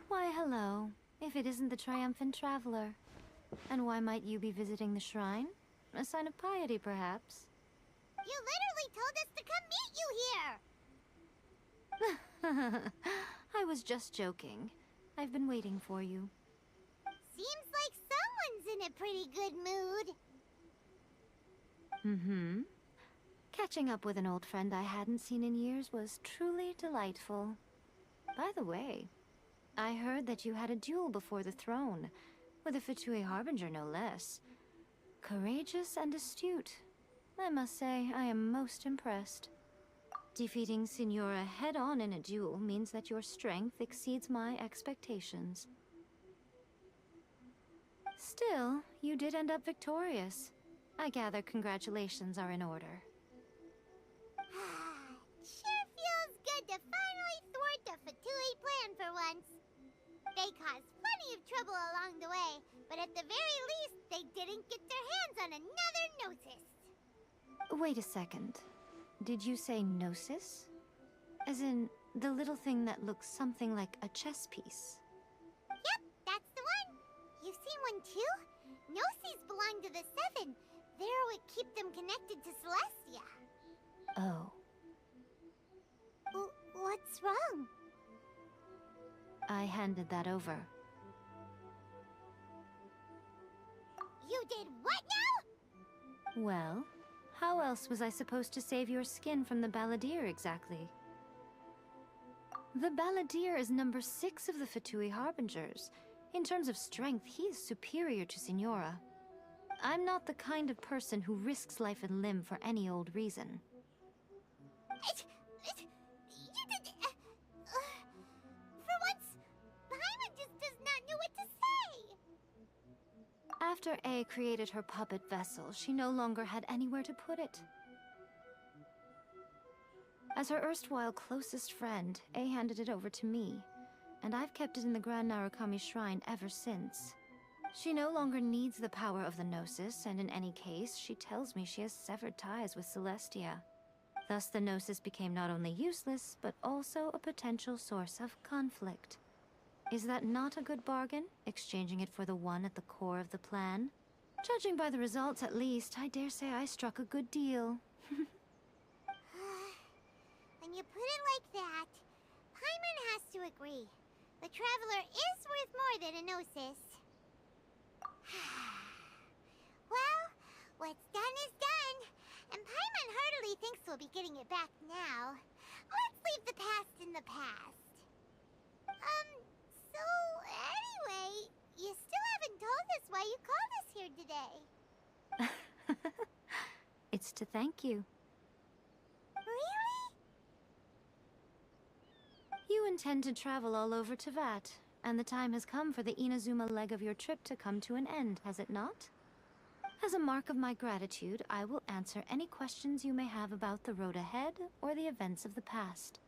Why, hello. If it isn't the triumphant traveler. And why might you be visiting the shrine? A sign of piety, perhaps? You literally told us to come meet you here! I was just joking. I've been waiting for you. Seems like someone's in a pretty good mood. Mm-hmm. Catching up with an old friend I hadn't seen in years was truly delightful. By the way, I heard that you had a duel before the throne, with a Fatui Harbinger no less. Courageous and astute. I must say, I am most impressed. Defeating Signora head-on in a duel means that your strength exceeds my expectations. Still, you did end up victorious. I gather congratulations are in order. Sure feels good to finally thwart the Fatui plan for once. They caused plenty of trouble along the way, but at the very least, they didn't get their hands on another Gnosis. Wait a second. Did you say Gnosis? As in, the little thing that looks something like a chess piece? Yep, that's the one. You've seen one too? Gnosis belong to the Seven. They're what keep them connected to Celestia. Oh. What's wrong? I handed that over. You did what now? Well, how else was I supposed to save your skin from the Balladeer exactly? The Balladeer is number 6 of the Fatui Harbingers. In terms of strength, he is superior to Signora. I'm not the kind of person who risks life and limb for any old reason. You did... for once, Paimon just does not know what to say! After A created her puppet vessel, she no longer had anywhere to put it. As her erstwhile closest friend, A handed it over to me, and I've kept it in the Grand Narukami Shrine ever since. She no longer needs the power of the Gnosis, and in any case, she tells me she has severed ties with Celestia. Thus the Gnosis became not only useless, but also a potential source of conflict. Is that not a good bargain, exchanging it for the one at the core of the plan? Judging by the results at least, I dare say I struck a good deal. When you put it like that, Paimon has to agree. The Traveler is worth more than a Gnosis. Well, what's done is done, and Paimon heartily thinks we'll be getting it back now. Let's leave the past in the past. So anyway, you still haven't told us why you called us here today. It's to thank you. Really? You intend to travel all over Teyvat, and the time has come for the Inazuma leg of your trip to come to an end, has it not? As a mark of my gratitude, I will answer any questions you may have about the road ahead or the events of the past.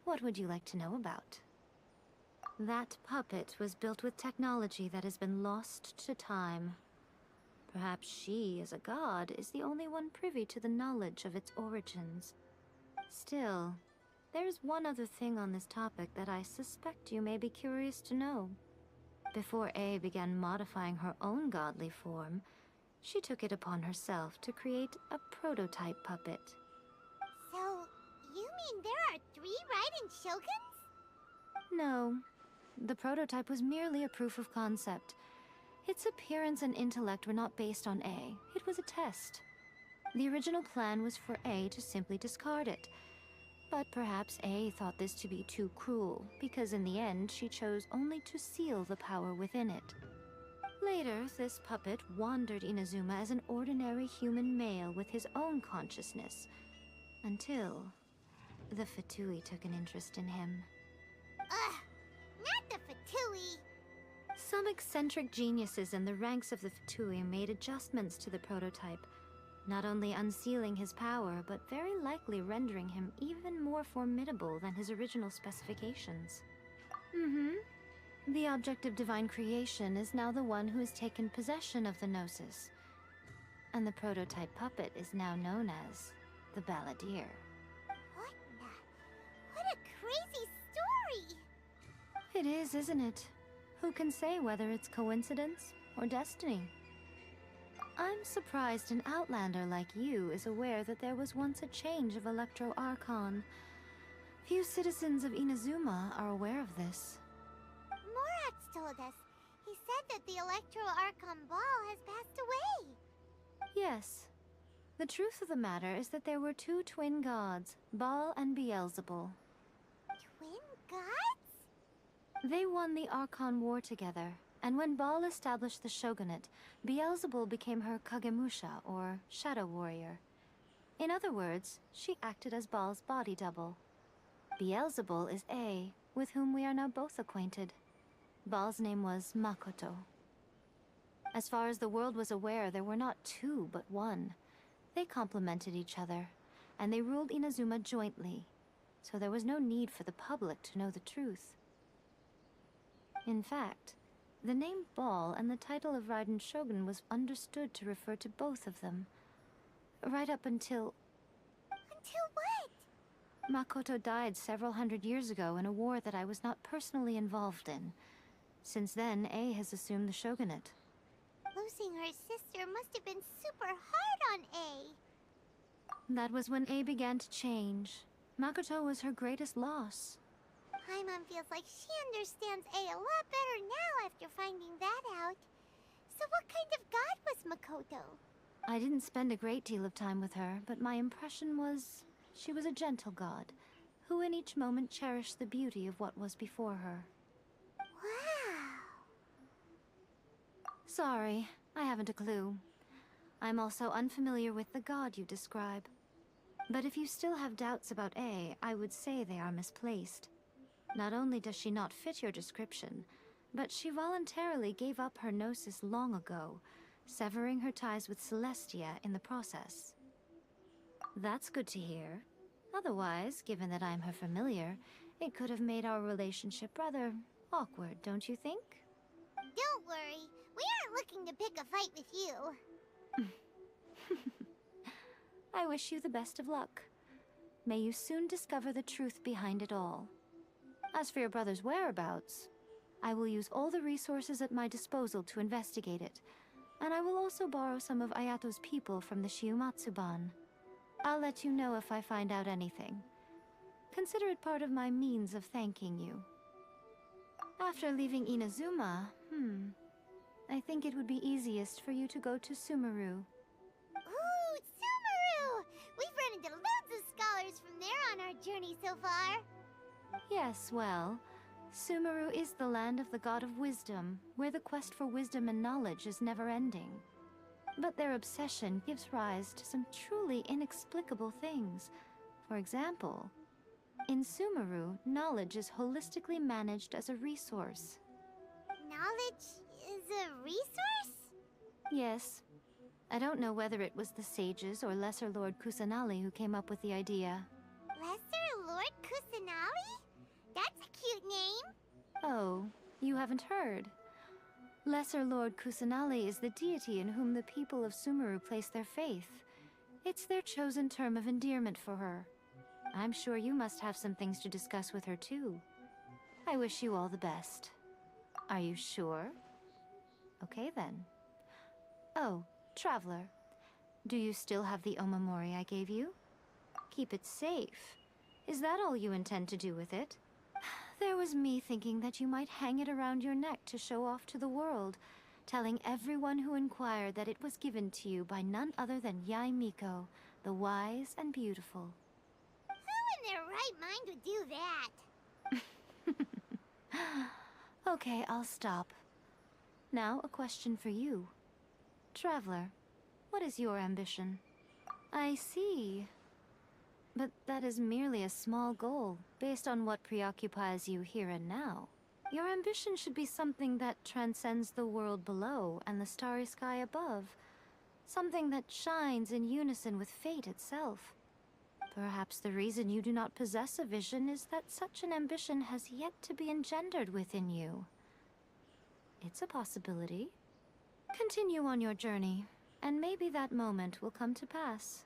What would you like to know about? That puppet was built with technology that has been lost to time. Perhaps she, as a god, is the only one privy to the knowledge of its origins. Still, there's one other thing on this topic that I suspect you may be curious to know. Before A began modifying her own godly form, she took it upon herself to create a prototype puppet. So, you mean there are 3 Raiden Shoguns? No, the prototype was merely a proof of concept. Its appearance and intellect were not based on A. It was a test. The original plan was for A to simply discard it. But perhaps A thought this to be too cruel, because in the end she chose only to seal the power within it. Later, this puppet wandered Inazuma as an ordinary human male with his own consciousness, until the Fatui took an interest in him. Ugh, not the Fatui. Some eccentric geniuses in the ranks of the Fatui made adjustments to the prototype, not only unsealing his power, but very likely rendering him even more formidable than his original specifications. The object of divine creation is now the one who has taken possession of the Gnosis, and the prototype puppet is now known as the Balladeer. What a crazy story! It is, isn't it? Who can say whether it's coincidence or destiny? I'm surprised an outlander like you is aware that there was once a change of Electro Archon. Few citizens of Inazuma are aware of this. Morat's told us. He said that the Electro Archon Ball has passed away. Yes. The truth of the matter is that there were two twin gods, Baal and Beelzebul. Twin gods? They won the Archon War together, and when Baal established the shogunate, Beelzebul became her Kagemusha, or shadow warrior. In other words, she acted as Baal's body double. Beelzebul is A, with whom we are now both acquainted. Baal's name was Makoto. As far as the world was aware, there were not two, but one. They complemented each other, and they ruled Inazuma jointly, so there was no need for the public to know the truth. In fact, the name Baal and the title of Raiden Shogun was understood to refer to both of them. Right up until... Until what? Makoto died several hundred years ago in a war that I was not personally involved in. Since then, A has assumed the shogunate. Losing her sister must have been super hard on A. That was when A began to change. Makoto was her greatest loss. Paimon feels like she understands A lot better now after finding that out. So what kind of god was Makoto? I didn't spend a great deal of time with her, but my impression was she was a gentle god, who in each moment cherished the beauty of what was before her. Wow. Sorry, I haven't a clue. I'm also unfamiliar with the god you describe. But if you still have doubts about A, I would say they are misplaced. Not only does she not fit your description, but she voluntarily gave up her gnosis long ago, severing her ties with Celestia in the process. That's good to hear. Otherwise, given that I'm her familiar, it could have made our relationship rather awkward, don't you think? Don't worry, we aren't looking to pick a fight with you. I wish you the best of luck. May you soon discover the truth behind it all. As for your brother's whereabouts, I will use all the resources at my disposal to investigate it, and I will also borrow some of Ayato's people from the Shiumatsuban. I'll let you know if I find out anything. Consider it part of my means of thanking you. After leaving Inazuma, I think it would be easiest for you to go to Sumeru. Ooh, Sumeru! We've run into loads of scholars from there on our journey so far. Yes, well, Sumeru is the land of the god of wisdom, where the quest for wisdom and knowledge is never-ending. But their obsession gives rise to some truly inexplicable things. For example, in Sumeru, knowledge is holistically managed as a resource. Knowledge is a resource? Yes. I don't know whether it was the sages or Lesser Lord Kusanali who came up with the idea. Lesser Lord Kusanali? That's a cute name. Oh, you haven't heard. Lesser Lord Kusanali is the deity in whom the people of Sumeru place their faith. It's their chosen term of endearment for her. I'm sure you must have some things to discuss with her too. I wish you all the best. Are you sure? Okay then. Oh, Traveler. Do you still have the Omamori I gave you? Keep it safe. Is that all you intend to do with it? There was me thinking that you might hang it around your neck to show off to the world, telling everyone who inquired that it was given to you by none other than Yae Miko, the wise and beautiful. Who in their right mind would do that? Okay, I'll stop. Now, a question for you. Traveler, what is your ambition? I see. But that is merely a small goal, based on what preoccupies you here and now. Your ambition should be something that transcends the world below and the starry sky above. Something that shines in unison with fate itself. Perhaps the reason you do not possess a vision is that such an ambition has yet to be engendered within you. It's a possibility. Continue on your journey, and maybe that moment will come to pass.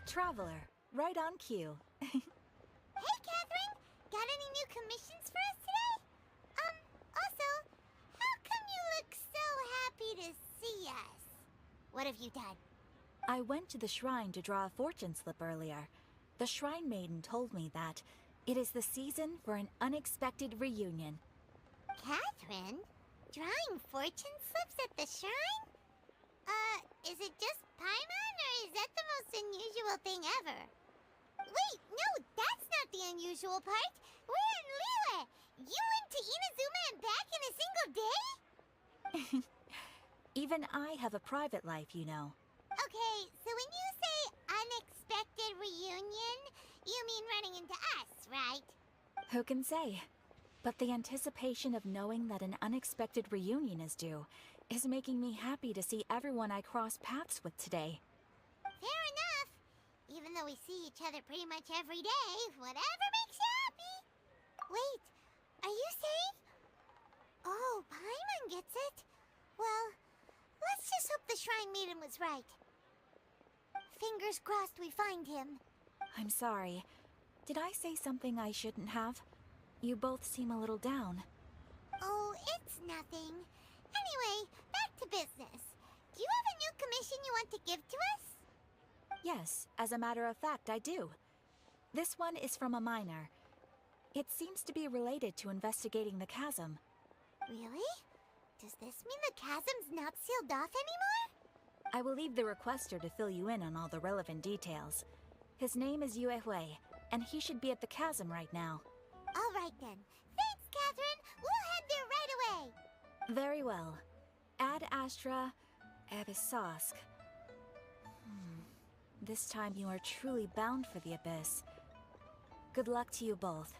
Traveler, right on cue. Hey, Catherine! Got any new commissions for us today? Also, how come you look so happy to see us? What have you done? I went to the shrine to draw a fortune slip earlier. The shrine maiden told me that it is the season for an unexpected reunion. Catherine? Drawing fortune slips at the shrine? Is it just Paimon, or is that the most unusual thing ever? Wait, no, that's not the unusual part. We're in Liyue! You went to Inazuma and back in a single day? Even I have a private life, you know. Okay, so when you say unexpected reunion, you mean running into us, right? Who can say? But the anticipation of knowing that an unexpected reunion is due is making me happy to see everyone I cross paths with today. Fair enough. Even though we see each other pretty much every day, whatever makes you happy. Wait, are you saying? Oh, Paimon gets it. Well, let's just hope the shrine maiden was right. Fingers crossed we find him. I'm sorry. Did I say something I shouldn't have? You both seem a little down. Oh, it's nothing. Anyway, back to business. Do you have a new commission you want to give to us? Yes, as a matter of fact, I do. This one is from a miner. It seems to be related to investigating the chasm. Really? Does this mean the chasm's not sealed off anymore? I will leave the requester to fill you in on all the relevant details. His name is Yue Hui, and he should be at the chasm right now. All right then. Thanks, Catherine. We'll head there right away. Very well. Ad Astra Abyssosque. This time you are truly bound for the abyss. Good luck to you both.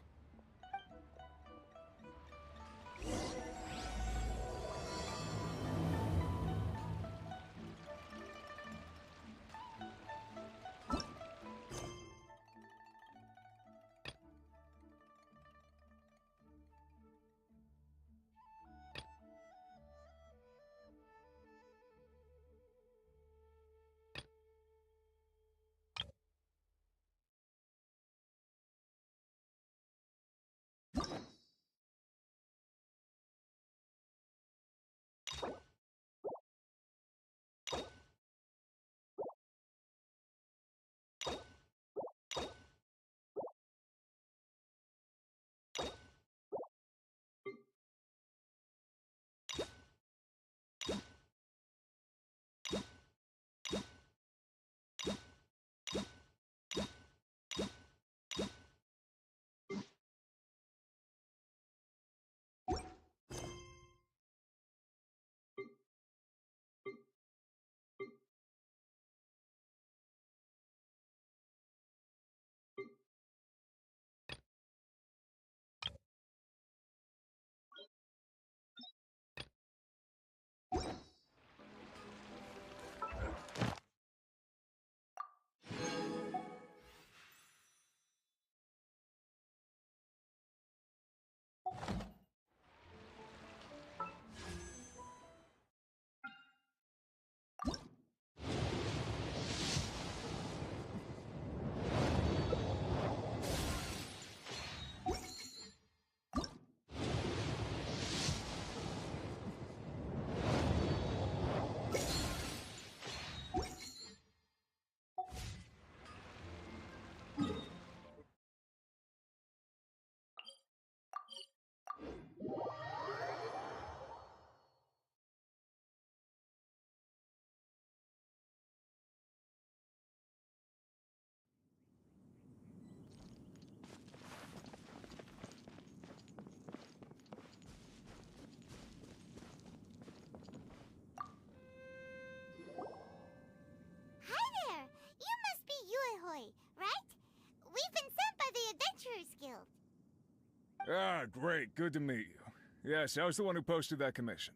Ah, great. Good to meet you. Yes, I was the one who posted that commission.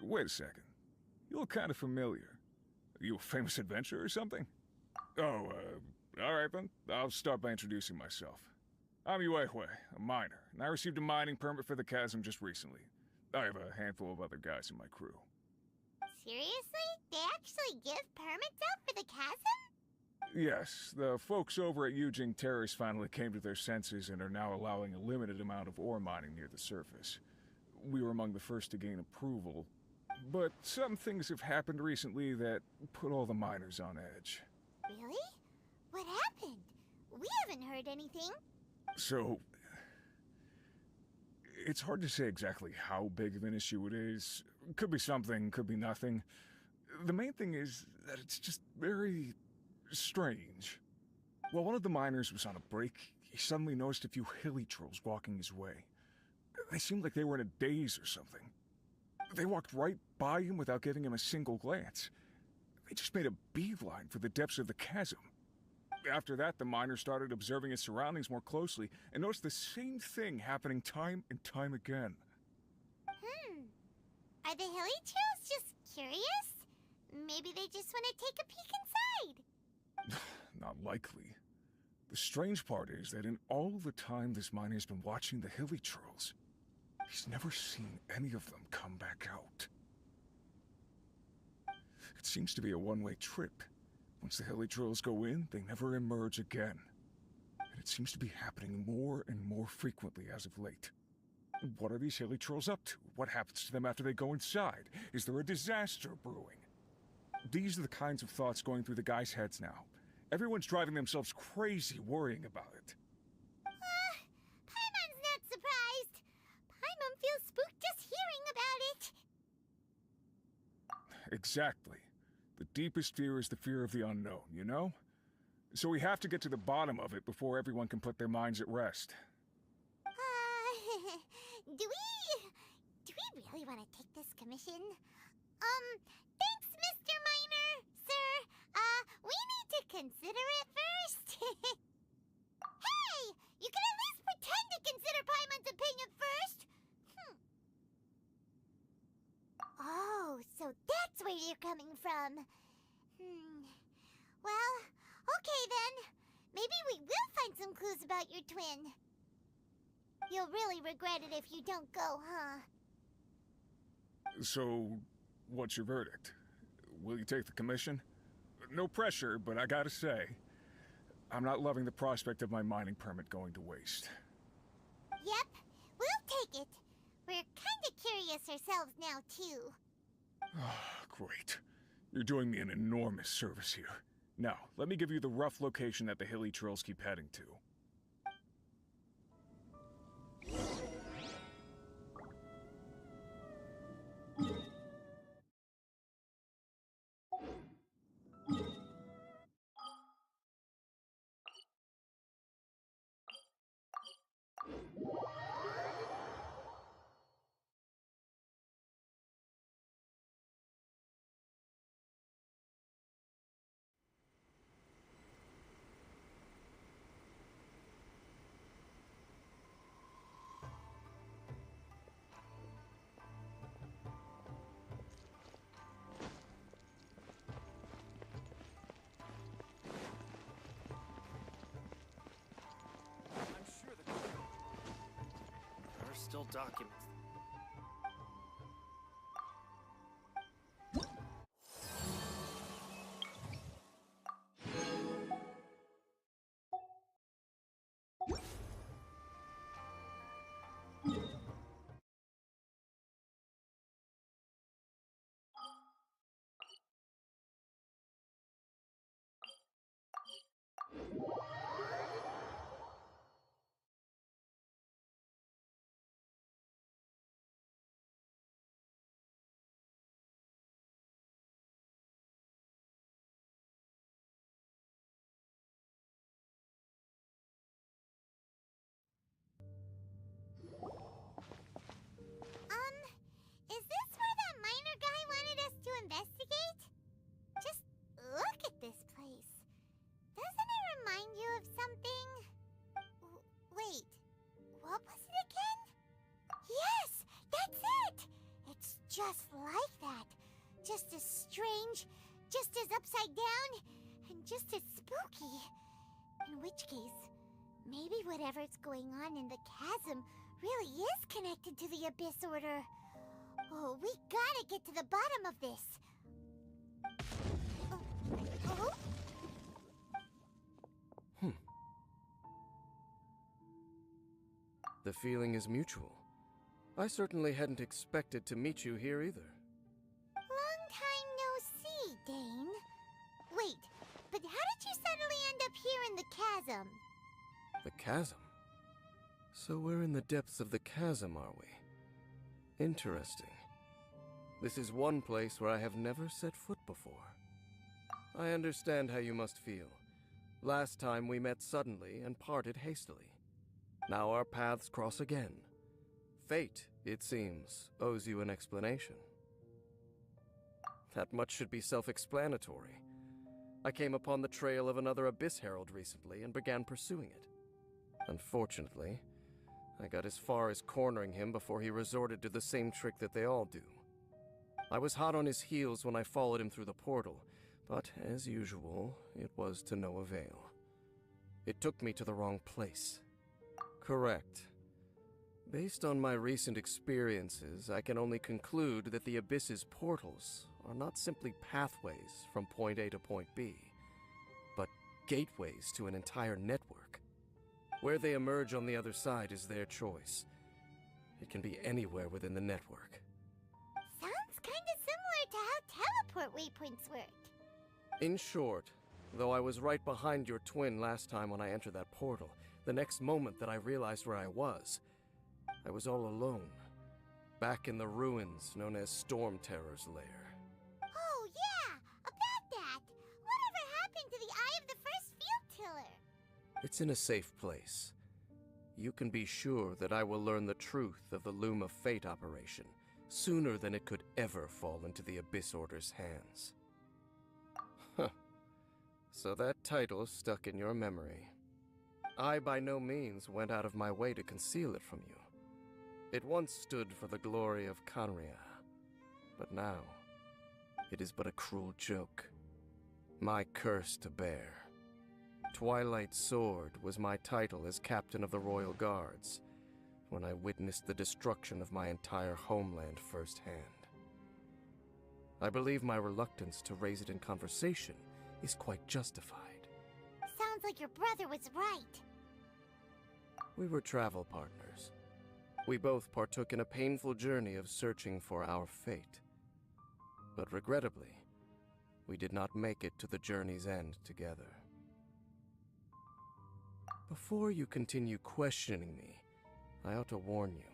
Wait a second. You look kind of familiar. Are you a famous adventurer or something? Oh, alright then. I'll start by introducing myself. I'm Yue, a miner, and I received a mining permit for the chasm just recently. I have a handful of other guys in my crew. Seriously? They actually give permits out for the chasm? Yes, the folks over at Yujing Terrace finally came to their senses and are now allowing a limited amount of ore mining near the surface. We were among the first to gain approval, but some things have happened recently that put all the miners on edge. Really? What happened? We haven't heard anything. So, it's hard to say exactly how big of an issue it is. Could be something, could be nothing. The main thing is that it's just very strange. While one of the miners was on a break, he suddenly noticed a few hilly trolls walking his way. They seemed like they were in a daze or something. They walked right by him without giving him a single glance. They just made a beeline for the depths of the chasm. After that, the miner started observing his surroundings more closely and noticed the same thing happening time and time again. Are the hilly trolls just curious? Maybe they just want to take a peek inside. Not likely. The strange part is that in all the time this miner's been watching the hilly trolls, he's never seen any of them come back out. It seems to be a one-way trip. Once the hilly trolls go in, they never emerge again. And it seems to be happening more and more frequently as of late. What are these hilly trolls up to? What happens to them after they go inside? Is there a disaster brewing? These are the kinds of thoughts going through the guys' heads now. Everyone's driving themselves crazy worrying about it. Paimon's not surprised. Paimon feels spooked just hearing about it. Exactly. The deepest fear is the fear of the unknown, you know? So we have to get to the bottom of it before everyone can put their minds at rest. Do we really want to take this commission? Thanks, Mr. Miner, sir. We need to consider it first. Hey! You can at least pretend to consider Paimon's opinion first. coming from. Well, okay then. Maybe we will find some clues about your twin. You'll really regret it if you don't go, huh? So, what's your verdict? Will you take the commission? No pressure, but I gotta say, I'm not loving the prospect of my mining permit going to waste. Yep, we'll take it. We're kinda curious ourselves now, too. Great. You're doing me an enormous service here. Now, let me give you the rough location that the hilly trails keep heading to. I'm sure that there are still documents. Is this where that miner guy wanted us to investigate? Just look at this place. Doesn't it remind you of something? Wait, what was it again? Yes, that's it! It's just like that. Just as strange, just as upside down, and just as spooky. In which case, maybe whatever's going on in the chasm really is connected to the Abyss Order. Oh, we gotta get to the bottom of this. Oh? The feeling is mutual. I certainly hadn't expected to meet you here either. Long time no see, Dane. Wait, but how did you suddenly end up here in the chasm? The chasm? So we're in the depths of the chasm, are we? Interesting. This is one place where I have never set foot before. I understand how you must feel. Last time we met suddenly and parted hastily. Now our paths cross again. Fate, it seems, owes you an explanation. That much should be self-explanatory. I came upon the trail of another Abyss Herald recently and began pursuing it. Unfortunately, I got as far as cornering him before he resorted to the same trick that they all do. I was hot on his heels when I followed him through the portal, but as usual, it was to no avail. It took me to the wrong place. Correct. Based on my recent experiences, I can only conclude that the Abyss's portals are not simply pathways from point A to point B, but gateways to an entire network. Where they emerge on the other side is their choice. It can be anywhere within the network. Sounds kinda similar to how teleport waypoints work. In short, though I was right behind your twin last time when I entered that portal, the next moment that I realized where I was all alone, back in the ruins known as Storm Terror's lair. Oh yeah, about that. Whatever happened to the Eye of the First Field Tiller? It's in a safe place. You can be sure that I will learn the truth of the Loom of Fate operation sooner than it could ever fall into the Abyss Order's hands. Huh. So that title stuck in your memory. I by no means went out of my way to conceal it from you. It once stood for the glory of Canria, but now it is but a cruel joke. My curse to bear. Twilight Sword was my title as captain of the Royal Guards, when I witnessed the destruction of my entire homeland firsthand. I believe my reluctance to raise it in conversation is quite justified. Sounds like your brother was right. We were travel partners. We both partook in a painful journey of searching for our fate. But regrettably, we did not make it to the journey's end together. Before you continue questioning me, I ought to warn you.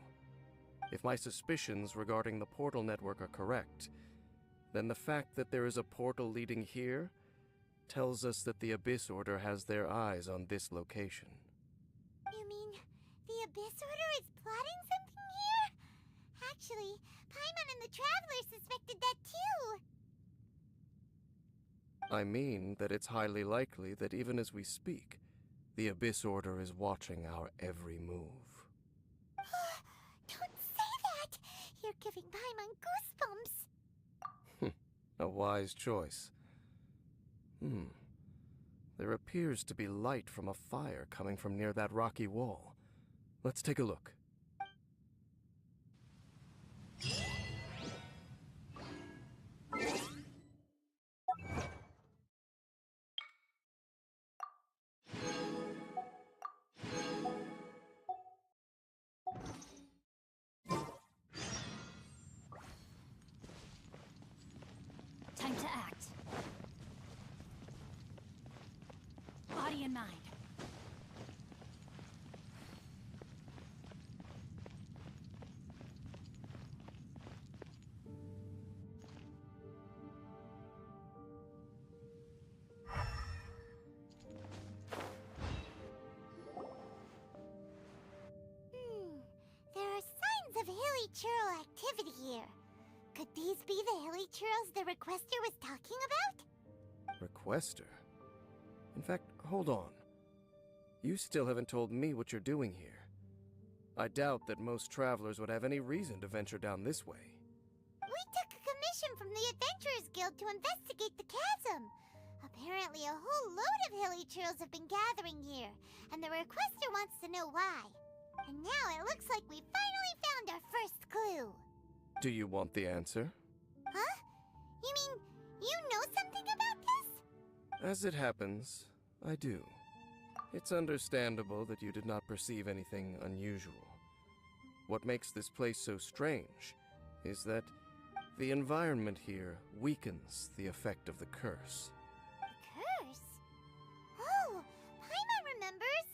If my suspicions regarding the portal network are correct, then the fact that there is a portal leading here tells us that the Abyss Order has their eyes on this location. You mean the Abyss Order is plotting something here? Actually, Paimon and the Traveler suspected that too. I mean that it's highly likely that even as we speak, the Abyss Order is watching our every move. Don't say that! You're giving Paimon goosebumps. A wise choice. There appears to be light from a fire coming from near that rocky wall. Let's take a look. Time to act. Body and mind. There are signs of hilly churl activity here. Could these be the hilly churls the Requester was talking about? Requester? In fact, hold on. You still haven't told me what you're doing here. I doubt that most travelers would have any reason to venture down this way. We took a commission from the Adventurers Guild to investigate the chasm. Apparently a whole load of hilly churls have been gathering here, and the Requester wants to know why. And now it looks like we finally found our first clue. Do you want the answer? Huh? You mean you know something about this? As it happens, I do. It's understandable that you did not perceive anything unusual. What makes this place so strange is that the environment here weakens the effect of the curse. Curse? Oh, Paimon remembers.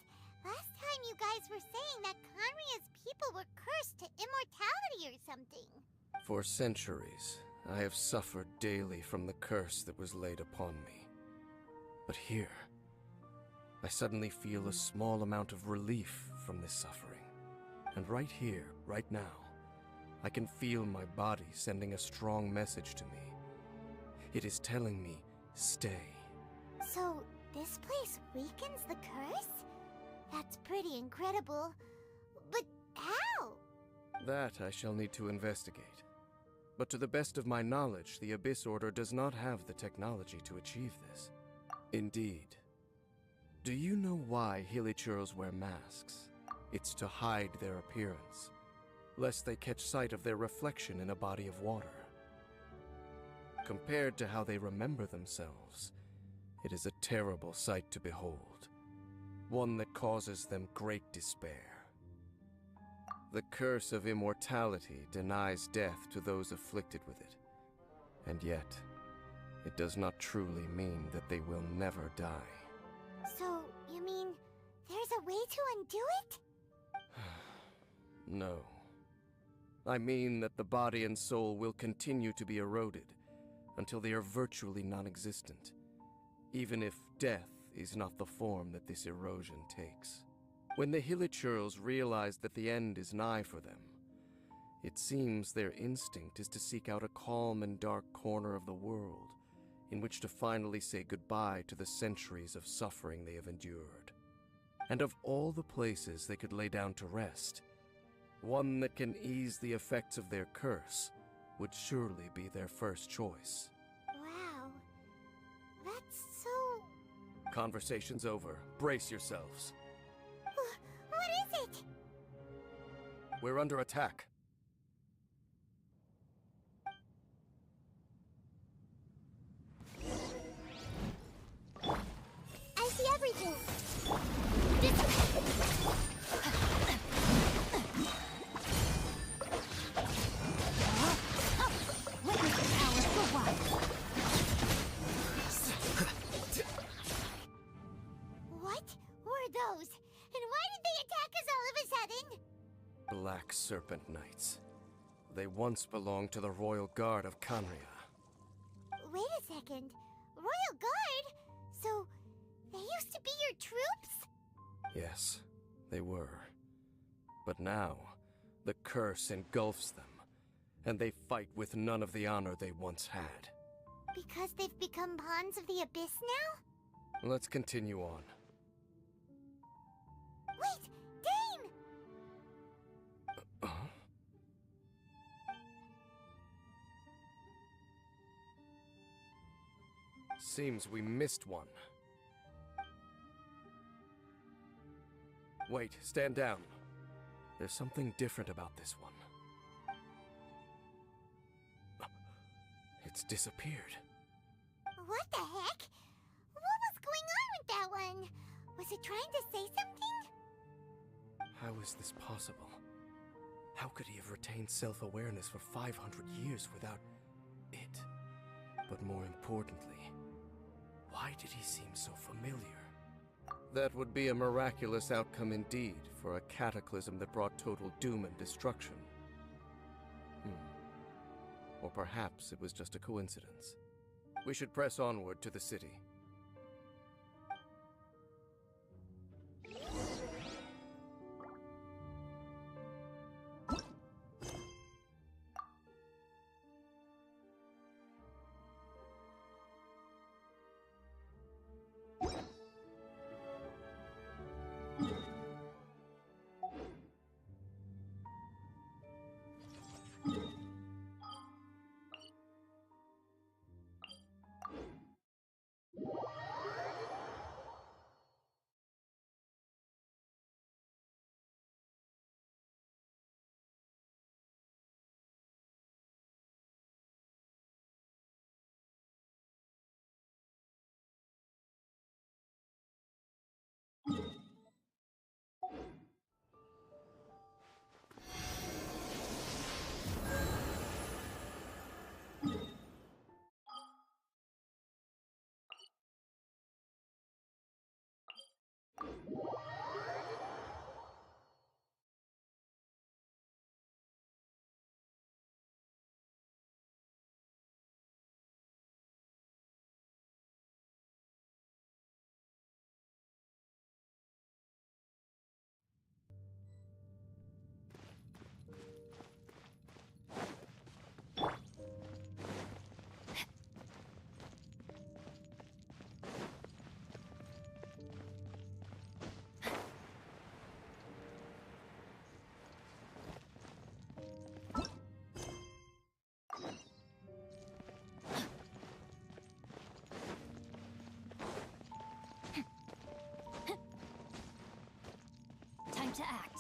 Last time you guys were saying that Conria's people were cursed to immortality or something. For centuries, I have suffered daily from the curse that was laid upon me. But here, I suddenly feel a small amount of relief from this suffering. And right here, right now, I can feel my body sending a strong message to me. It is telling me, stay. So, this place weakens the curse? That's pretty incredible. But how? That I shall need to investigate. But to the best of my knowledge, the Abyss Order does not have the technology to achieve this. Indeed. Do you know why Hilichurls wear masks? It's to hide their appearance, lest they catch sight of their reflection in a body of water. Compared to how they remember themselves, it is a terrible sight to behold, one that causes them great despair. The curse of immortality denies death to those afflicted with it, and yet, it does not truly mean that they will never die. So, you mean there's a way to undo it? No. I mean that the body and soul will continue to be eroded until they are virtually non-existent, even if death is not the form that this erosion takes. When the Hilichurls realize that the end is nigh for them, it seems their instinct is to seek out a calm and dark corner of the world in which to finally say goodbye to the centuries of suffering they have endured. And of all the places they could lay down to rest, one that can ease the effects of their curse would surely be their first choice. Conversation's over. Brace yourselves. What is it? We're under attack. I see everything. Witness the power of the wild. What were those? And why did they attack us all of a sudden? Black Serpent Knights. They once belonged to the Royal Guard of Canria. Wait a second. Royal Guard? So, they used to be your troops? Yes, they were. But now, the curse engulfs them, and they fight with none of the honor they once had. Because they've become pawns of the Abyss now? Let's continue on. Wait! Dane! Seems we missed one. Wait, stand down. There's something different about this one. It's disappeared. What the heck? What was going on with that one? Was it trying to say something? How is this possible? How could he have retained self-awareness for 500 years without it? But more importantly, why did he seem so familiar? That would be a miraculous outcome indeed for a cataclysm that brought total doom and destruction. Or perhaps it was just a coincidence. We should press onward to the city. Time to act.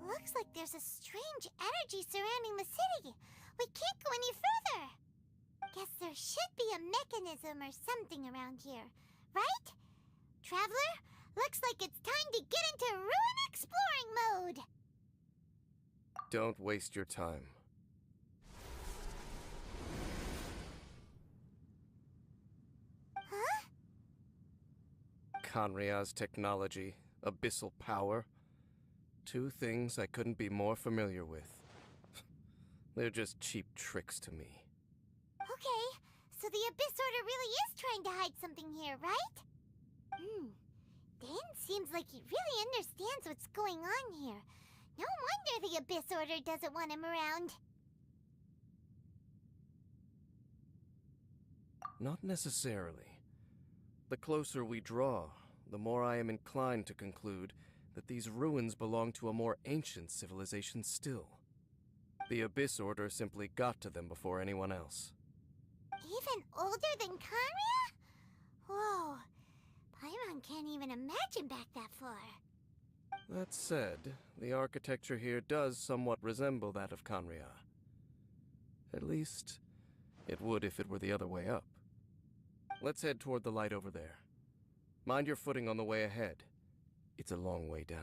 Looks like there's a strange energy surrounding the city. We can't go any further. Guess there should be a mechanism or something around here, right? Traveler, looks like it's time to get into ruin exploring mode. Don't waste your time. Huh? Canria's technology, abyssal power. Two things I couldn't be more familiar with. They're just cheap tricks to me. Okay, so the Abyss Order really is trying to hide something here, right? Dan seems like he really understands what's going on here. No wonder the Abyss Order doesn't want him around. Not necessarily. The closer we draw, the more I am inclined to conclude that these ruins belong to a more ancient civilization still. The Abyss Order simply got to them before anyone else. Even 50% older than Conria? Whoa. Paimon can't even imagine back that far. That said, the architecture here does somewhat resemble that of Conria. At least, it would if it were the other way up. Let's head toward the light over there. Mind your footing on the way ahead. It's a long way down.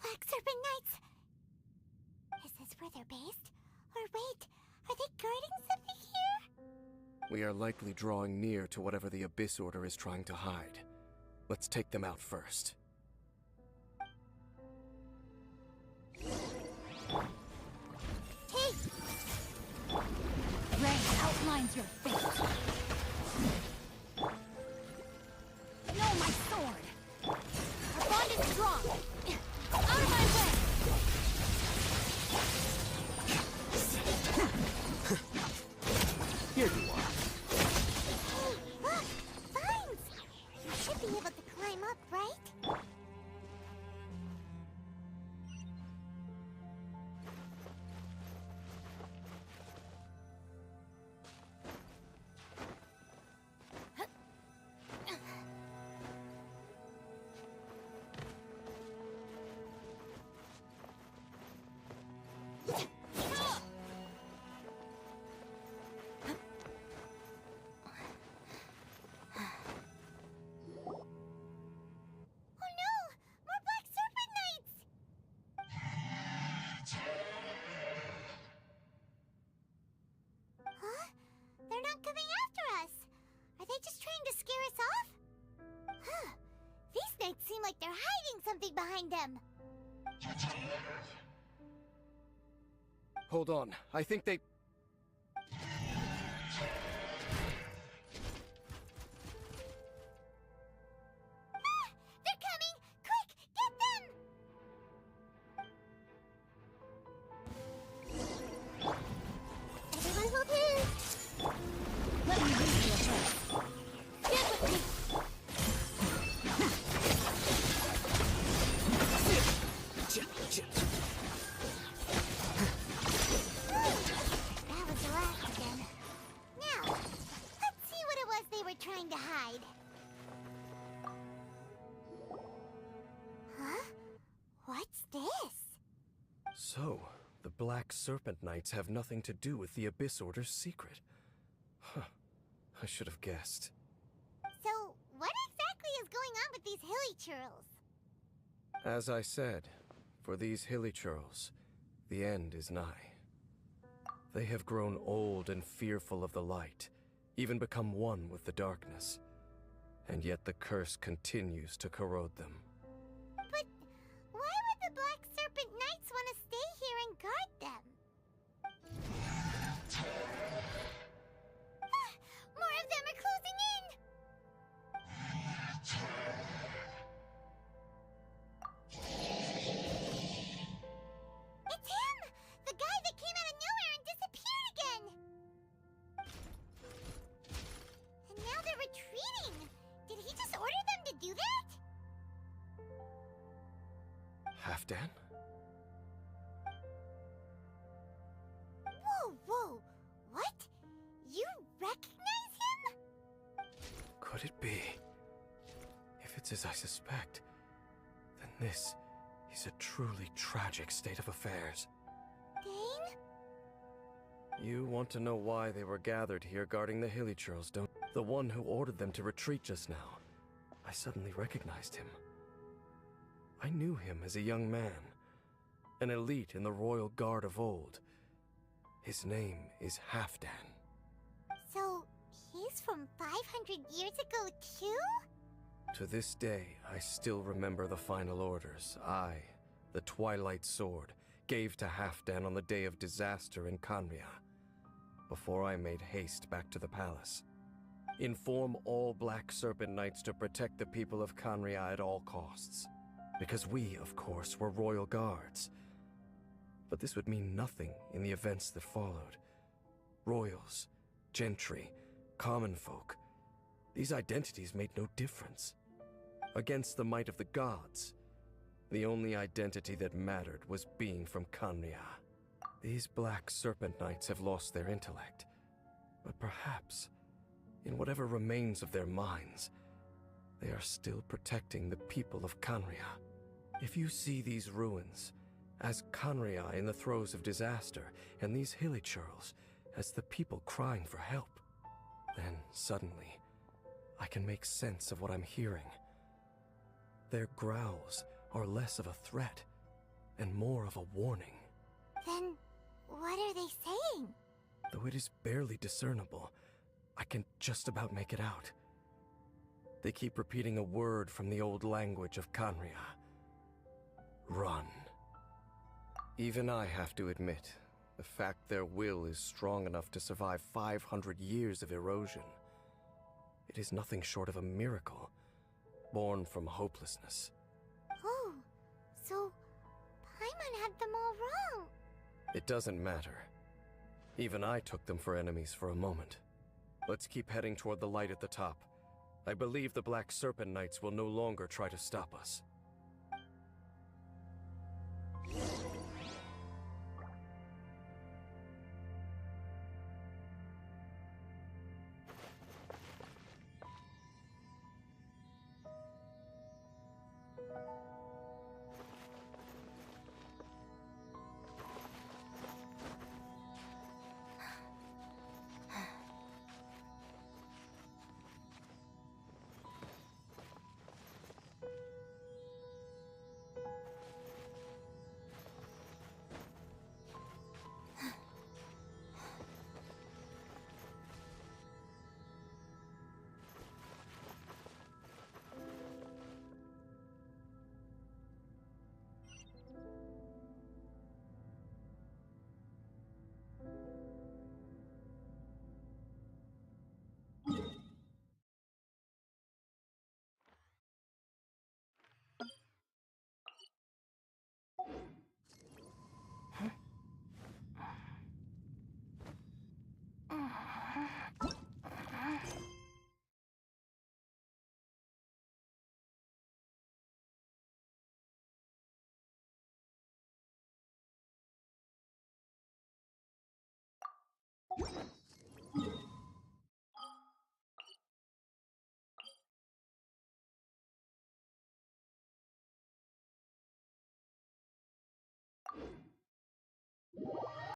Black Serpent Knights! Is this where they're based? Or wait, are they guarding something here? We are likely drawing near to whatever the Abyss Order is trying to hide. Let's take them out first. Hey! Ray outlines your fate. No, my sword! Our bond is strong! Out of my way! Here you are. Look! Vines! You should be able to climb up, right? Coming after us! Are they just trying to scare us off? Huh. These knights seem like they're hiding something behind them. Hold on. I think they... Ah! They're coming! Quick! Get them! Everyone hold hands! Let me read you a breath. Get with me! That was the last of them. Now, let's see what it was they were trying to hide. Huh? What's this? So, the Black Serpent Knights have nothing to do with the Abyss Order's secret. Huh. I should have guessed. So, what exactly is going on with these hilly churls? As I said, for these hilly churls, the end is nigh. They have grown old and fearful of the light, even become one with the darkness. And yet the curse continues to corrode them. But why would the Black Serpent Knights want to stay here and guard them? Ah, more of them are closing in! It's him! The guy that came out of nowhere and disappeared again! And now they're retreating! Did he just order them to do that? Halfdan? Whoa, whoa! What? You recognize him? Could it be? If it's as I suspect, then this is a truly tragic state of affairs. Dane? You want to know why they were gathered here guarding the hilly churls, don't you? The one who ordered them to retreat just now. I suddenly recognized him. I knew him as a young man, an elite in the royal guard of old. His name is Halfdan. was from 500 years ago, too? To this day, I still remember the final orders I, the Twilight Sword, gave to Halfdan on the day of disaster in Kanria, before I made haste back to the palace. Inform all Black Serpent Knights to protect the people of Kanria at all costs. Because we, of course, were royal guards. But this would mean nothing in the events that followed. Royals, gentry, common folk. These identities made no difference. Against the might of the gods, the only identity that mattered was being from Kanria. These Black Serpent Knights have lost their intellect, but perhaps, in whatever remains of their minds, they are still protecting the people of Kanria. If you see these ruins as Kanria in the throes of disaster, and these hilichurls as the people crying for help, then suddenly I can make sense of what I'm hearing. Their growls are less of a threat and more of a warning. Then, what are they saying? Though it is barely discernible, I can just about make it out. They keep repeating a word from the old language of Kanria. Run. Even I have to admit, the fact their will is strong enough to survive 500 years of erosion. It is nothing short of a miracle, born from hopelessness. Oh, so Paimon had them all wrong. It doesn't matter. Even I took them for enemies for a moment. Let's keep heading toward the light at the top. I believe the Black Serpent Knights will no longer try to stop us.